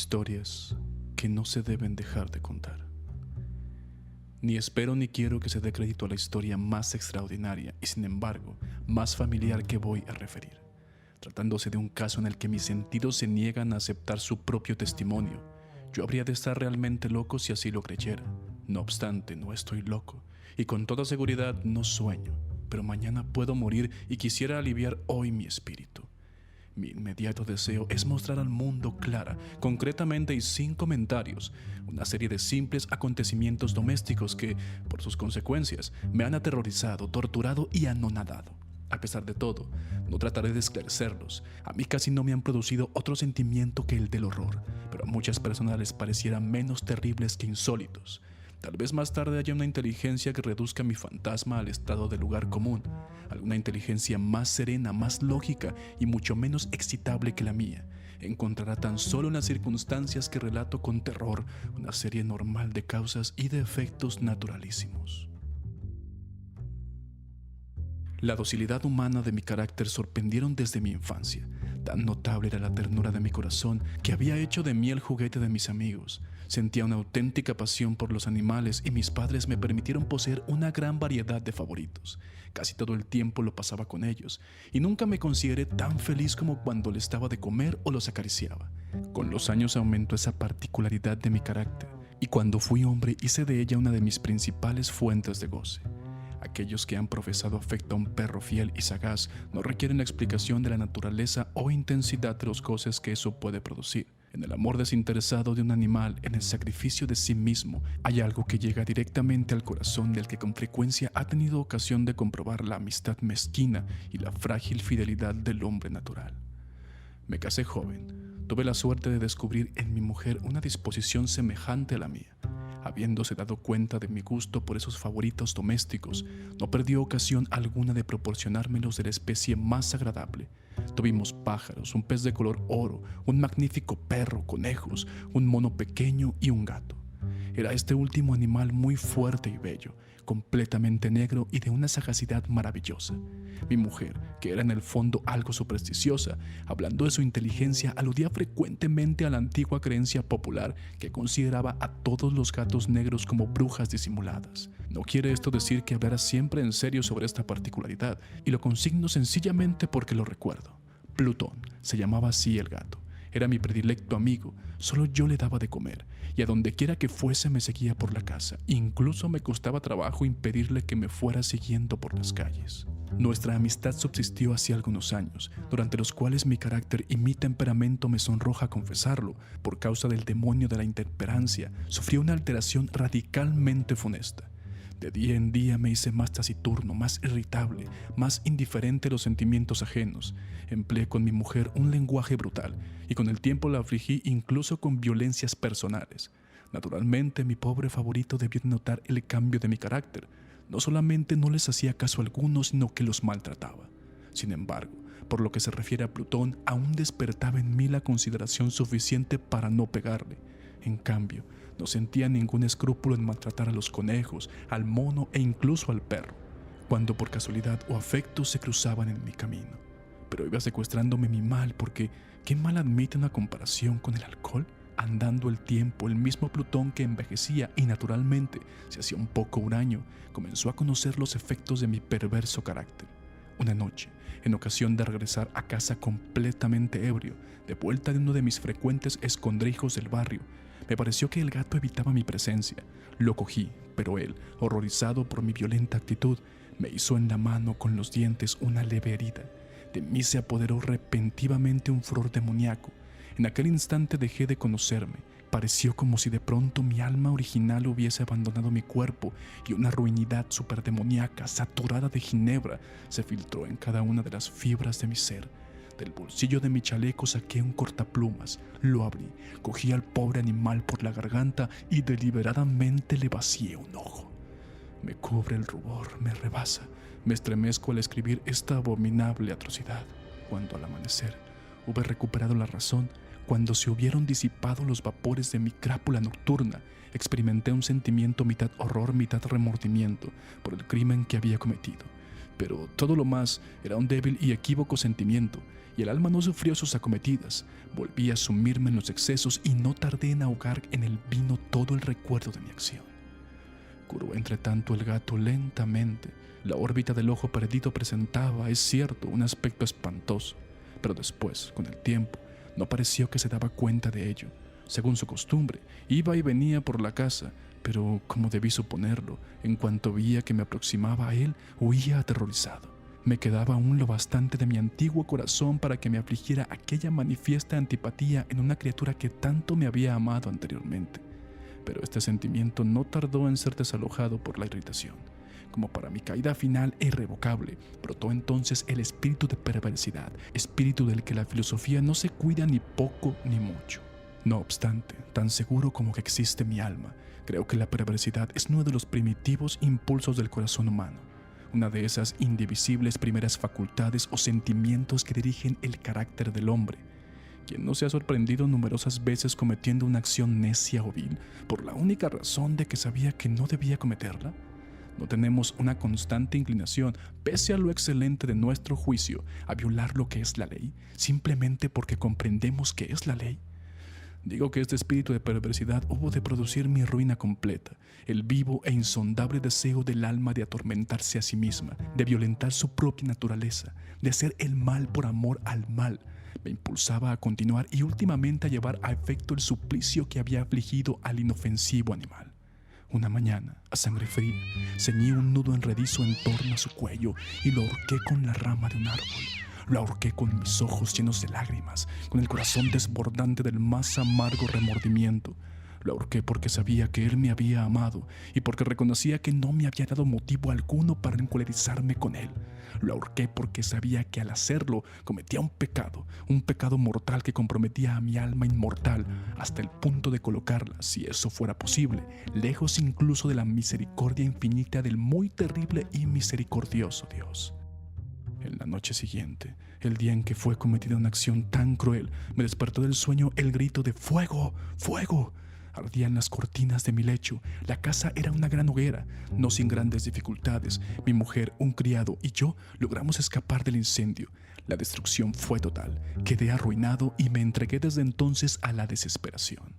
Historias que no se deben dejar de contar. Ni espero ni quiero que se dé crédito a la historia más extraordinaria y, sin embargo, más familiar que voy a referir, tratándose de un caso en el que mis sentidos se niegan a aceptar su propio testimonio. Yo habría de estar realmente loco si así lo creyera. No obstante, no estoy loco, y con toda seguridad no sueño, pero mañana puedo morir y quisiera aliviar hoy mi espíritu. Mi inmediato deseo es mostrar al mundo clara, concretamente y sin comentarios, una serie de simples acontecimientos domésticos que, por sus consecuencias, me han aterrorizado, torturado y anonadado. A pesar de todo, no trataré de esclarecerlos. A mí casi no me han producido otro sentimiento que el del horror, pero a muchas personas les parecieran menos terribles que insólitos. Tal vez más tarde haya una inteligencia que reduzca mi fantasma al estado de lugar común, alguna inteligencia más serena, más lógica y mucho menos excitable que la mía. Encontrará tan solo en las circunstancias que relato con terror una serie normal de causas y de efectos naturalísimos. La docilidad humana de mi carácter sorprendieron desde mi infancia. Tan notable era la ternura de mi corazón que había hecho de mí el juguete de mis amigos. Sentía una auténtica pasión por los animales y mis padres me permitieron poseer una gran variedad de favoritos. Casi todo el tiempo lo pasaba con ellos y nunca me consideré tan feliz como cuando les daba de comer o los acariciaba. Con los años aumentó esa particularidad de mi carácter y cuando fui hombre hice de ella una de mis principales fuentes de goce. Aquellos que han profesado afecto a un perro fiel y sagaz no requieren la explicación de la naturaleza o intensidad de los goces que eso puede producir. En el amor desinteresado de un animal, en el sacrificio de sí mismo, hay algo que llega directamente al corazón del que con frecuencia ha tenido ocasión de comprobar la amistad mezquina y la frágil fidelidad del hombre natural. Me casé joven. Tuve la suerte de descubrir en mi mujer una disposición semejante a la mía. Habiéndose dado cuenta de mi gusto por esos favoritos domésticos, no perdió ocasión alguna de proporcionármelos de la especie más agradable. Tuvimos pájaros, un pez de color oro, un magnífico perro, conejos, un mono pequeño y un gato. Era este último animal muy fuerte y bello, completamente negro y de una sagacidad maravillosa. Mi mujer, que era en el fondo algo supersticiosa, hablando de su inteligencia, aludía frecuentemente a la antigua creencia popular que consideraba a todos los gatos negros como brujas disimuladas. No quiere esto decir que hablara siempre en serio sobre esta particularidad, y lo consigno sencillamente porque lo recuerdo. Plutón, se llamaba así el gato. Era mi predilecto amigo, solo yo le daba de comer, y a donde quiera que fuese me seguía por la casa. Incluso me costaba trabajo impedirle que me fuera siguiendo por las calles. Nuestra amistad subsistió hace algunos años, durante los cuales mi carácter y mi temperamento, me sonroja confesarlo, por causa del demonio de la intemperancia, sufrió una alteración radicalmente funesta. De día en día me hice más taciturno, más irritable, más indiferente a los sentimientos ajenos. Empleé con mi mujer un lenguaje brutal y con el tiempo la afligí incluso con violencias personales. Naturalmente, mi pobre favorito debió de notar el cambio de mi carácter. No solamente no les hacía caso alguno, sino que los maltrataba. Sin embargo, por lo que se refiere a Plutón, aún despertaba en mí la consideración suficiente para no pegarle. En cambio, no sentía ningún escrúpulo en maltratar a los conejos, al mono e incluso al perro, cuando por casualidad o afecto se cruzaban en mi camino. Pero iba secuestrándome mi mal porque ¿qué mal admite una comparación con el alcohol? Andando el tiempo, el mismo Plutón que envejecía y naturalmente, se hacía un poco huraño, comenzó a conocer los efectos de mi perverso carácter. Una noche, en ocasión de regresar a casa completamente ebrio, de vuelta de uno de mis frecuentes escondrijos del barrio, me pareció que el gato evitaba mi presencia. Lo cogí, pero él, horrorizado por mi violenta actitud, me hizo en la mano con los dientes una leve herida. De mí se apoderó repentinamente un furor demoníaco. En aquel instante dejé de conocerme. Pareció como si de pronto mi alma original hubiese abandonado mi cuerpo y una ruinidad superdemoníaca, saturada de ginebra, se filtró en cada una de las fibras de mi ser. Del bolsillo de mi chaleco saqué un cortaplumas, lo abrí, cogí al pobre animal por la garganta y deliberadamente le vacié un ojo. Me cubre el rubor, me rebasa, me estremezco al escribir esta abominable atrocidad. Cuando al amanecer hube recuperado la razón, cuando se hubieron disipado los vapores de mi crápula nocturna, experimenté un sentimiento mitad horror, mitad remordimiento por el crimen que había cometido. pero todo lo más era un débil y equívoco sentimiento, y el alma no sufrió sus acometidas. Volví a sumirme en los excesos y no tardé en ahogar en el vino todo el recuerdo de mi acción. Curvó entre tanto el gato lentamente. La órbita del ojo perdido presentaba, es cierto, un aspecto espantoso, pero después, con el tiempo, no pareció que se daba cuenta de ello. Según su costumbre, iba y venía por la casa, pero, como debí suponerlo, en cuanto veía que me aproximaba a él, huía aterrorizado. Me quedaba aún lo bastante de mi antiguo corazón para que me afligiera aquella manifiesta antipatía en una criatura que tanto me había amado anteriormente. Pero este sentimiento no tardó en ser desalojado por la irritación. Como para mi caída final e irrevocable, brotó entonces el espíritu de perversidad, espíritu del que la filosofía no se cuida ni poco ni mucho. No obstante, tan seguro como que existe mi alma, creo que la perversidad es uno de los primitivos impulsos del corazón humano, una de esas indivisibles primeras facultades o sentimientos que dirigen el carácter del hombre. ¿Quién no se ha sorprendido numerosas veces cometiendo una acción necia o vil por la única razón de que sabía que no debía cometerla? ¿No tenemos una constante inclinación, pese a lo excelente de nuestro juicio, a violar lo que es la ley, simplemente porque comprendemos que es la ley? Digo que este espíritu de perversidad hubo de producir mi ruina completa, el vivo e insondable deseo del alma de atormentarse a sí misma, de violentar su propia naturaleza, de hacer el mal por amor al mal. Me impulsaba a continuar y últimamente a llevar a efecto el suplicio que había afligido al inofensivo animal. Una mañana, a sangre fría, ceñí un nudo enredizo en torno a su cuello y lo ahorqué con la rama de un árbol. Lo ahorqué con mis ojos llenos de lágrimas, con el corazón desbordante del más amargo remordimiento. Lo ahorqué porque sabía que él me había amado y porque reconocía que no me había dado motivo alguno para encolerizarme con él. Lo ahorqué porque sabía que al hacerlo cometía un pecado mortal que comprometía a mi alma inmortal hasta el punto de colocarla, si eso fuera posible, lejos incluso de la misericordia infinita del muy terrible y misericordioso Dios. En la noche siguiente, el día en que fue cometida una acción tan cruel, me despertó del sueño el grito de ¡fuego! ¡Fuego! Ardían las cortinas de mi lecho. La casa era una gran hoguera. No sin grandes dificultades, mi mujer, un criado y yo logramos escapar del incendio. La destrucción fue total. Quedé arruinado y me entregué desde entonces a la desesperación.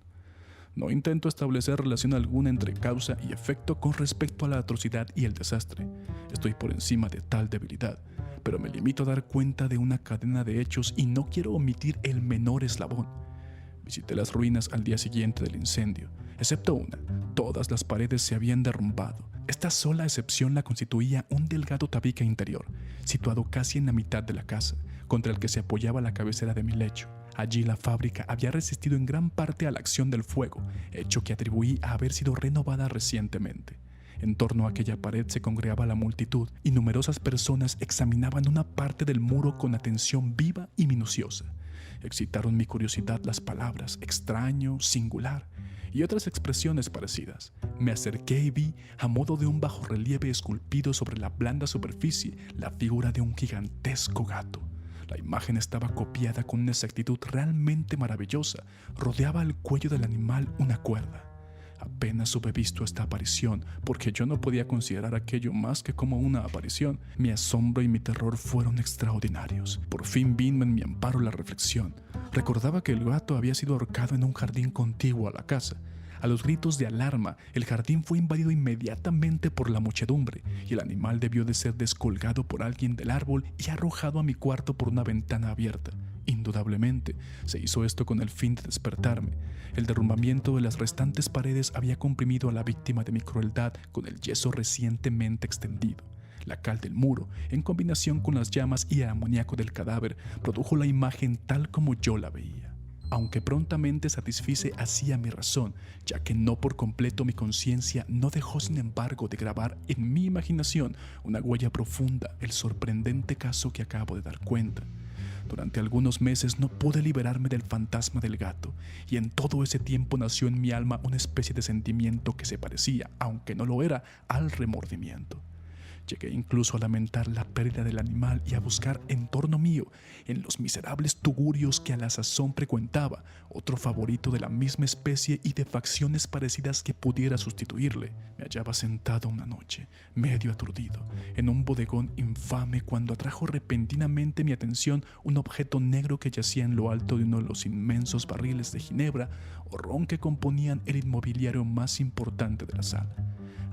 No intento establecer relación alguna entre causa y efecto con respecto a la atrocidad y el desastre. Estoy por encima de tal debilidad, pero me limito a dar cuenta de una cadena de hechos y no quiero omitir el menor eslabón. Visité las ruinas al día siguiente del incendio, excepto una. Todas las paredes se habían derrumbado. Esta sola excepción la constituía un delgado tabique interior, situado casi en la mitad de la casa, contra el que se apoyaba la cabecera de mi lecho. Allí la fábrica había resistido en gran parte a la acción del fuego, hecho que atribuí a haber sido renovada recientemente. En torno a aquella pared se congregaba la multitud y numerosas personas examinaban una parte del muro con atención viva y minuciosa. Excitaron mi curiosidad las palabras extraño, singular y otras expresiones parecidas. Me acerqué y vi, a modo de un bajorrelieve esculpido sobre la blanda superficie, la figura de un gigantesco gato. La imagen estaba copiada con una exactitud realmente maravillosa. Rodeaba el cuello del animal una cuerda. Apenas hube visto esta aparición, porque yo no podía considerar aquello más que como una aparición. Mi asombro y mi terror fueron extraordinarios. Por fin vino en mi amparo la reflexión. Recordaba que el gato había sido ahorcado en un jardín contiguo a la casa. A los gritos de alarma, el jardín fue invadido inmediatamente por la muchedumbre y el animal debió de ser descolgado por alguien del árbol y arrojado a mi cuarto por una ventana abierta. Indudablemente, se hizo esto con el fin de despertarme. El derrumbamiento de las restantes paredes había comprimido a la víctima de mi crueldad con el yeso recientemente extendido. La cal del muro, en combinación con las llamas y el amoníaco del cadáver, produjo la imagen tal como yo la veía. Aunque prontamente satisfice así a mi razón, ya que no por completo mi conciencia, no dejó sin embargo de grabar en mi imaginación una huella profunda el sorprendente caso que acabo de dar cuenta. Durante algunos meses no pude liberarme del fantasma del gato, y en todo ese tiempo nació en mi alma una especie de sentimiento que se parecía, aunque no lo era, al remordimiento. Llegué incluso a lamentar la pérdida del animal y a buscar en torno mío, en los miserables tugurios que a la sazón frecuentaba, otro favorito de la misma especie y de facciones parecidas que pudiera sustituirle. Me hallaba sentado una noche, medio aturdido, en un bodegón infame cuando atrajo repentinamente mi atención un objeto negro que yacía en lo alto de uno de los inmensos barriles de ginebra o ron que componían el inmobiliario más importante de la sala.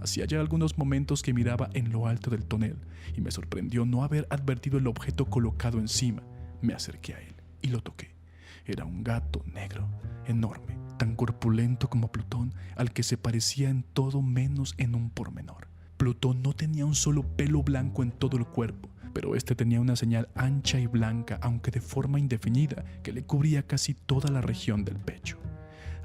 Hacía ya algunos momentos que miraba en lo alto del tonel y me sorprendió no haber advertido el objeto colocado encima. Me acerqué a él y lo toqué. Era un gato negro, enorme, tan corpulento como Plutón, al que se parecía en todo menos en un pormenor. Plutón no tenía un solo pelo blanco en todo el cuerpo, pero este tenía una señal ancha y blanca, aunque de forma indefinida, que le cubría casi toda la región del pecho.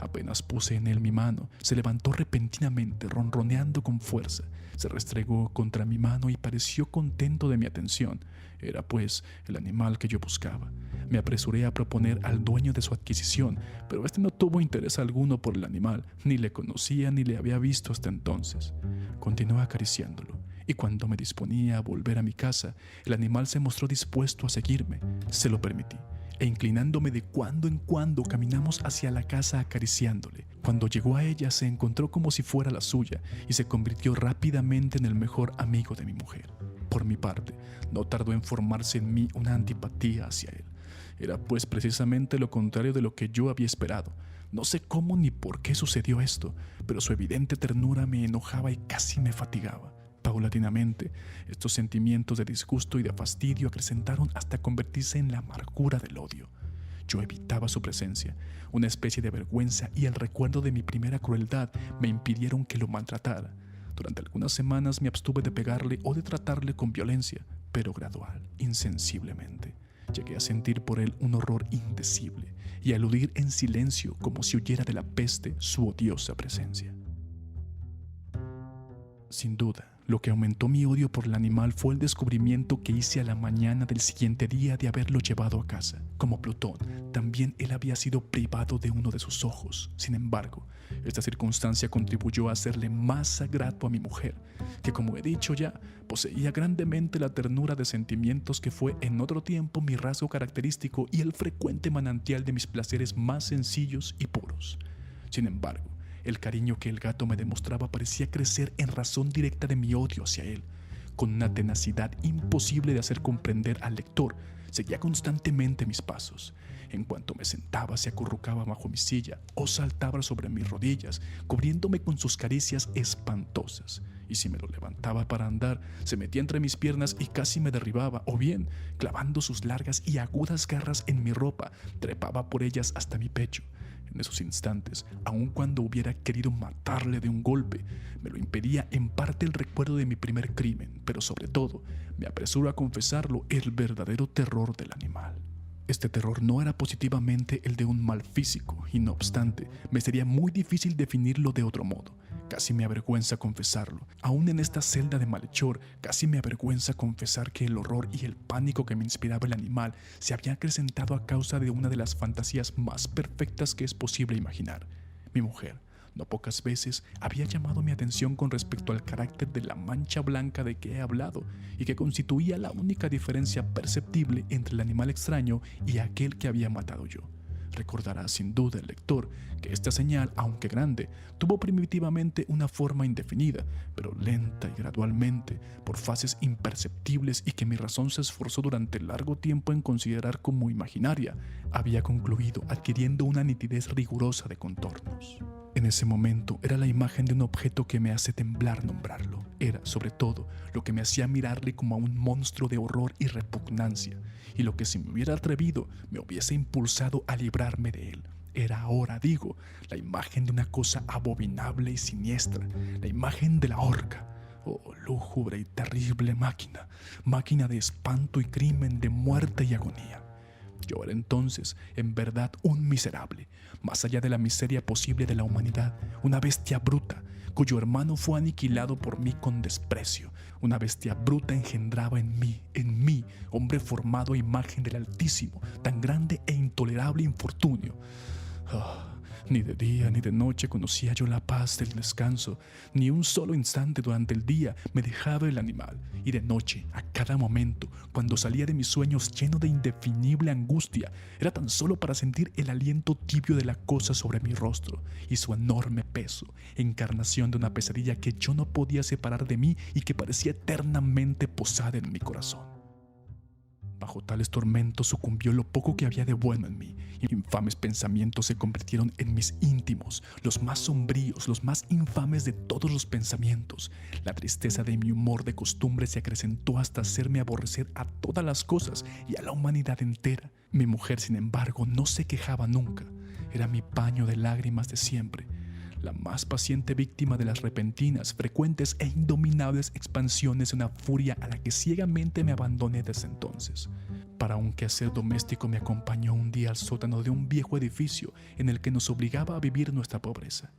Apenas puse en él mi mano, se levantó repentinamente, ronroneando con fuerza. Se restregó contra mi mano y pareció contento de mi atención. Era, pues, el animal que yo buscaba. Me apresuré a proponer al dueño de su adquisición, pero este no tuvo interés alguno por el animal, ni le conocía ni le había visto hasta entonces. Continué acariciándolo, y cuando me disponía a volver a mi casa, el animal se mostró dispuesto a seguirme. Se lo permití, e inclinándome de cuando en cuando caminamos hacia la casa acariciándole. Cuando llegó a ella se encontró como si fuera la suya y se convirtió rápidamente en el mejor amigo de mi mujer. Por mi parte, no tardó en formarse en mí una antipatía hacia él. Era pues precisamente lo contrario de lo que yo había esperado. No sé cómo ni por qué sucedió esto, pero su evidente ternura me enojaba y casi me fatigaba. Paulatinamente, estos sentimientos de disgusto y de fastidio acrecentaron hasta convertirse en la amargura del odio. Yo evitaba su presencia. Una especie de vergüenza y el recuerdo de mi primera crueldad me impidieron que lo maltratara. Durante algunas semanas me abstuve de pegarle o de tratarle con violencia, pero gradual, insensiblemente. Llegué a sentir por él un horror indecible y a eludir en silencio como si huyera de la peste su odiosa presencia. Sin duda, lo que aumentó mi odio por el animal fue el descubrimiento que hice a la mañana del siguiente día de haberlo llevado a casa. Como Plutón, también él había sido privado de uno de sus ojos. Sin embargo, esta circunstancia contribuyó a hacerle más grato a mi mujer, que como he dicho ya, poseía grandemente la ternura de sentimientos que fue en otro tiempo mi rasgo característico y el frecuente manantial de mis placeres más sencillos y puros. Sin embargo, el cariño que el gato me demostraba parecía crecer en razón directa de mi odio hacia él. Con una tenacidad imposible de hacer comprender al lector, seguía constantemente mis pasos. En cuanto me sentaba, se acurrucaba bajo mi silla o saltaba sobre mis rodillas, cubriéndome con sus caricias espantosas. Y si me lo levantaba para andar, se metía entre mis piernas y casi me derribaba, o bien, clavando sus largas y agudas garras en mi ropa, trepaba por ellas hasta mi pecho. En esos instantes, aun cuando hubiera querido matarle de un golpe, me lo impedía en parte el recuerdo de mi primer crimen, pero sobre todo, me apresuro a confesarlo, el verdadero terror del animal. Este terror no era positivamente el de un mal físico, y no obstante, me sería muy difícil definirlo de otro modo. Casi me avergüenza confesarlo. Aún en esta celda de malhechor, casi me avergüenza confesar que el horror y el pánico que me inspiraba el animal se había acrecentado a causa de una de las fantasías más perfectas que es posible imaginar. Mi mujer, no pocas veces, había llamado mi atención con respecto al carácter de la mancha blanca de que he hablado y que constituía la única diferencia perceptible entre el animal extraño y aquel que había matado yo. Recordará sin duda el lector que esta señal, aunque grande, tuvo primitivamente una forma indefinida, pero lenta y gradualmente, por fases imperceptibles y que mi razón se esforzó durante largo tiempo en considerar como imaginaria, había concluido adquiriendo una nitidez rigurosa de contornos. En ese momento era la imagen de un objeto que me hace temblar nombrarlo. Era, sobre todo, lo que me hacía mirarle como a un monstruo de horror y repugnancia, y lo que si me hubiera atrevido me hubiese impulsado a librarme de él. Era ahora, digo, la imagen de una cosa abominable y siniestra, la imagen de la horca. Oh, lúgubre y terrible máquina, máquina de espanto y crimen, de muerte y agonía. Yo era entonces, en verdad, un miserable, más allá de la miseria posible de la humanidad, una bestia bruta, cuyo hermano fue aniquilado por mí con desprecio. Una bestia bruta engendraba en mí, hombre formado a imagen del Altísimo, tan grande e intolerable infortunio. Ni de día ni de noche conocía yo la paz del descanso, ni un solo instante durante el día me dejaba el animal, y de noche, a cada momento, cuando salía de mis sueños lleno de indefinible angustia, era tan solo para sentir el aliento tibio de la cosa sobre mi rostro y su enorme peso, encarnación de una pesadilla que yo no podía separar de mí y que parecía eternamente posada en mi corazón. Bajo tales tormentos sucumbió lo poco que había de bueno en mí. Infames pensamientos se convirtieron en mis íntimos, los más sombríos, los más infames de todos los pensamientos. La tristeza de mi humor de costumbre se acrecentó hasta hacerme aborrecer a todas las cosas y a la humanidad entera. Mi mujer, sin embargo, no se quejaba nunca. Era mi paño de lágrimas de siempre, la más paciente víctima de las repentinas, frecuentes e indominables expansiones de una furia a la que ciegamente me abandoné desde entonces. Para un quehacer doméstico me acompañó un día al sótano de un viejo edificio en el que nos obligaba a vivir nuestra pobreza.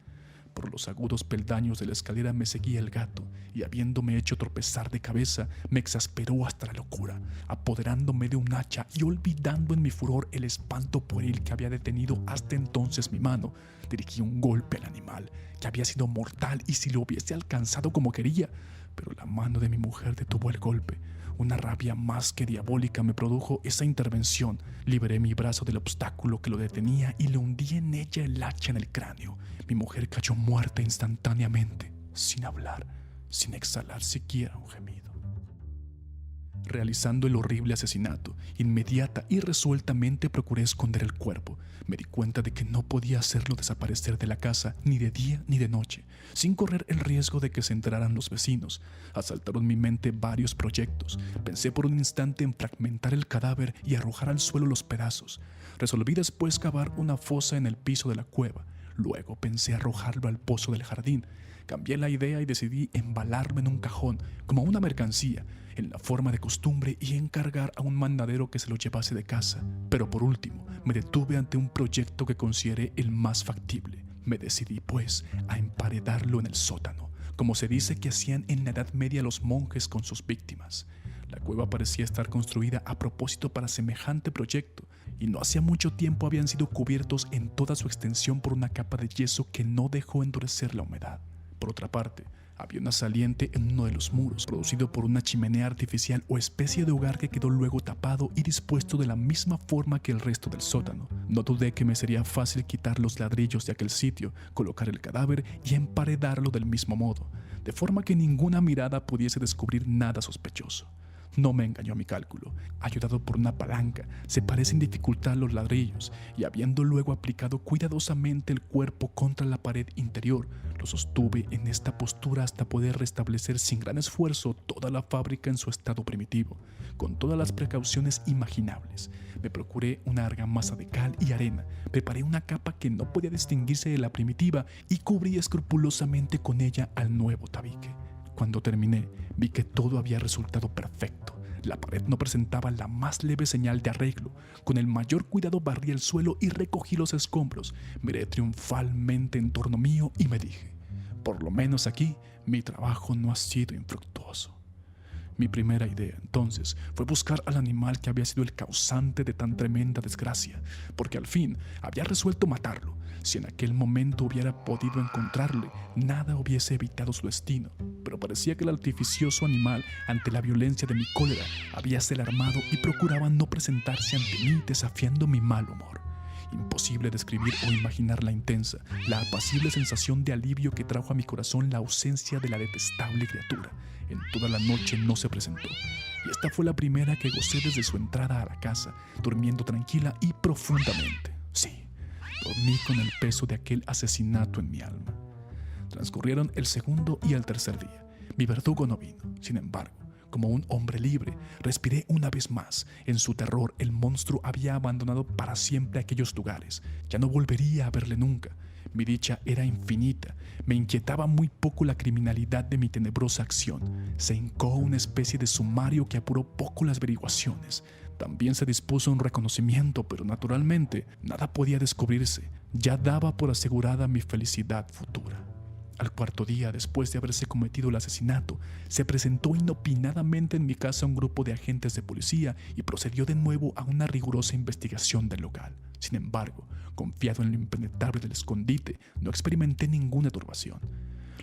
Por los agudos peldaños de la escalera me seguía el gato, y habiéndome hecho tropezar de cabeza, me exasperó hasta la locura, apoderándome de un hacha y olvidando en mi furor el espanto pueril que había detenido hasta entonces mi mano, dirigí un golpe al animal, que había sido mortal y si lo hubiese alcanzado como quería, pero la mano de mi mujer detuvo el golpe. Una rabia más que diabólica me produjo esa intervención. Liberé mi brazo del obstáculo que lo detenía y le hundí en ella el hacha en el cráneo. Mi mujer cayó muerta instantáneamente, sin hablar, sin exhalar siquiera un gemido. Realizando el horrible asesinato, inmediata y resueltamente procuré esconder el cuerpo. Me di cuenta de que no podía hacerlo desaparecer de la casa ni de día ni de noche, sin correr el riesgo de que se enteraran los vecinos. Asaltaron mi mente varios proyectos. Pensé por un instante en fragmentar el cadáver y arrojar al suelo los pedazos. Resolví después cavar una fosa en el piso de la cueva. Luego pensé arrojarlo al pozo del jardín. Cambié la idea y decidí embalarlo en un cajón, como una mercancía, en la forma de costumbre y encargar a un mandadero que se lo llevase de casa. Pero por último, me detuve ante un proyecto que consideré el más factible. Me decidí, pues, a emparedarlo en el sótano, como se dice que hacían en la Edad Media los monjes con sus víctimas. La cueva parecía estar construida a propósito para semejante proyecto, y no hacía mucho tiempo habían sido cubiertos en toda su extensión por una capa de yeso que no dejó endurecer la humedad. Por otra parte, había una saliente en uno de los muros, producido por una chimenea artificial o especie de hogar que quedó luego tapado y dispuesto de la misma forma que el resto del sótano. No dudé que me sería fácil quitar los ladrillos de aquel sitio, colocar el cadáver y emparedarlo del mismo modo, de forma que ninguna mirada pudiese descubrir nada sospechoso. No me engañó mi cálculo. Ayudado por una palanca, separé sin dificultad los ladrillos y habiendo luego aplicado cuidadosamente el cuerpo contra la pared interior, lo sostuve en esta postura hasta poder restablecer sin gran esfuerzo toda la fábrica en su estado primitivo, con todas las precauciones imaginables. Me procuré una argamasa de cal y arena, preparé una capa que no podía distinguirse de la primitiva y cubrí escrupulosamente con ella al nuevo tabique. Cuando terminé, vi que todo había resultado perfecto. La pared no presentaba la más leve señal de arreglo. Con el mayor cuidado barrí el suelo y recogí los escombros. Miré triunfalmente en torno mío y me dije, por lo menos aquí, mi trabajo no ha sido infructuoso. Mi primera idea, entonces, fue buscar al animal que había sido el causante de tan tremenda desgracia, porque al fin había resuelto matarlo. Si en aquel momento hubiera podido encontrarle, nada hubiese evitado su destino, pero parecía que el artificioso animal, ante la violencia de mi cólera, habíase alarmado y procuraba no presentarse ante mí desafiando mi mal humor. Imposible describir o imaginar la intensa, la apacible sensación de alivio que trajo a mi corazón la ausencia de la detestable criatura. En toda la noche no se presentó, y esta fue la primera que gocé desde su entrada a la casa, durmiendo tranquila y profundamente. Sí, dormí con el peso de aquel asesinato en mi alma. Transcurrieron el segundo y el tercer día. Mi verdugo no vino. Sin embargo, como un hombre libre, respiré una vez más. En su terror, el monstruo había abandonado para siempre aquellos lugares. Ya no volvería a verle nunca. Mi dicha era infinita. Me inquietaba muy poco la criminalidad de mi tenebrosa acción. Se hincó una especie de sumario que apuró poco las averiguaciones. También se dispuso un reconocimiento, pero naturalmente nada podía descubrirse. Ya daba por asegurada mi felicidad futura. Al cuarto día, después de haberse cometido el asesinato, se presentó inopinadamente en mi casa un grupo de agentes de policía y procedió de nuevo a una rigurosa investigación del local. Sin embargo, confiado en lo impenetrable del escondite, no experimenté ninguna turbación.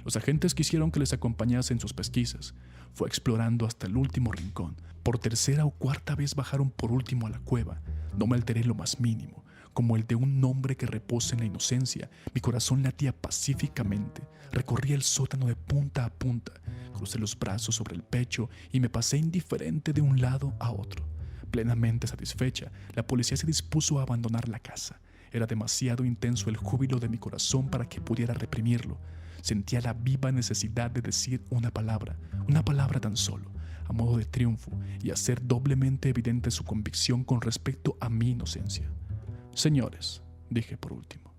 Los agentes quisieron que les acompañase en sus pesquisas. Fue explorando hasta el último rincón. Por tercera o cuarta vez bajaron por último a la cueva. No me alteré lo más mínimo. Como el de un hombre que reposa en la inocencia, mi corazón latía pacíficamente. Recorrí el sótano de punta a punta. Crucé los brazos sobre el pecho y me pasé indiferente de un lado a otro. Plenamente satisfecha, la policía se dispuso a abandonar la casa. Era demasiado intenso el júbilo de mi corazón para que pudiera reprimirlo. Sentía la viva necesidad de decir una palabra tan solo, a modo de triunfo, y hacer doblemente evidente su convicción con respecto a mi inocencia. «Señores», dije por último,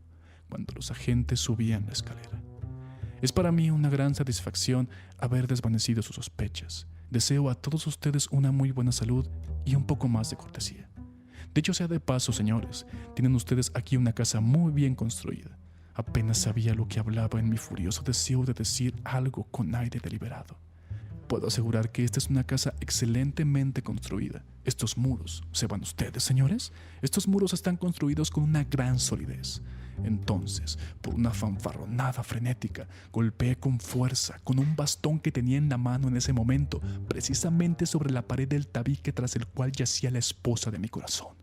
cuando los agentes subían la escalera, «es para mí una gran satisfacción haber desvanecido sus sospechas. Deseo a todos ustedes una muy buena salud y un poco más de cortesía. Dicho sea de paso, señores, tienen ustedes aquí una casa muy bien construida». Apenas sabía lo que hablaba en mi furioso deseo de decir algo con aire deliberado. «Puedo asegurar que esta es una casa excelentemente construida. Estos muros, ¿sepan ustedes, señores? Estos muros están construidos con una gran solidez». Entonces, por una fanfarronada frenética, golpeé con fuerza, con un bastón que tenía en la mano en ese momento, precisamente sobre la pared del tabique tras el cual yacía la esposa de mi corazón.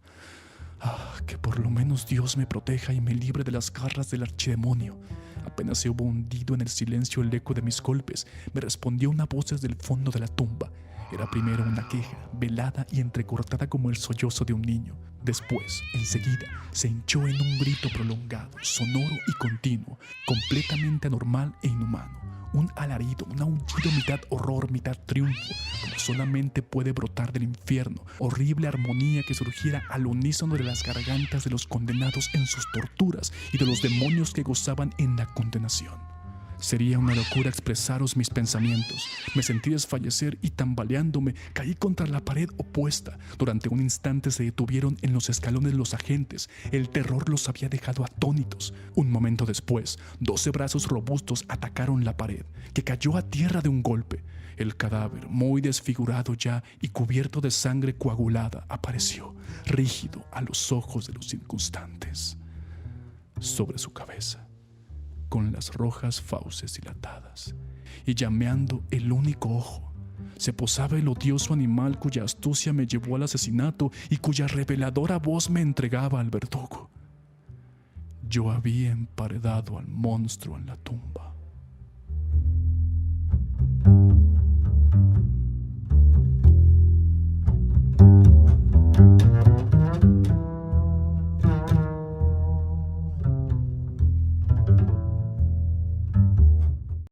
Que por lo menos Dios me proteja y me libre de las garras del archidemonio. Apenas se hubo hundido en el silencio el eco de mis golpes, me respondió una voz desde el fondo de la tumba. Era primero una queja, velada y entrecortada como el sollozo de un niño. Después, enseguida, se hinchó en un grito prolongado, sonoro y continuo, completamente anormal e inhumano. Un alarido, un aullido mitad horror, mitad triunfo, como solamente puede brotar del infierno, horrible armonía que surgiera al unísono de las gargantas de los condenados en sus torturas y de los demonios que gozaban en la condenación. Sería una locura expresaros mis pensamientos. Me sentí desfallecer y tambaleándome caí contra la pared opuesta. Durante un instante se detuvieron en los escalones los agentes. El terror los había dejado atónitos. Un momento después, 12 brazos robustos atacaron la pared, que cayó a tierra de un golpe. El cadáver, muy desfigurado ya y cubierto de sangre coagulada, apareció, rígido a los ojos de los circunstantes. Sobre su cabeza, con las rojas fauces dilatadas y llameando el único ojo, se posaba el odioso animal cuya astucia me llevó al asesinato y cuya reveladora voz me entregaba al verdugo. Yo había emparedado al monstruo en la tumba.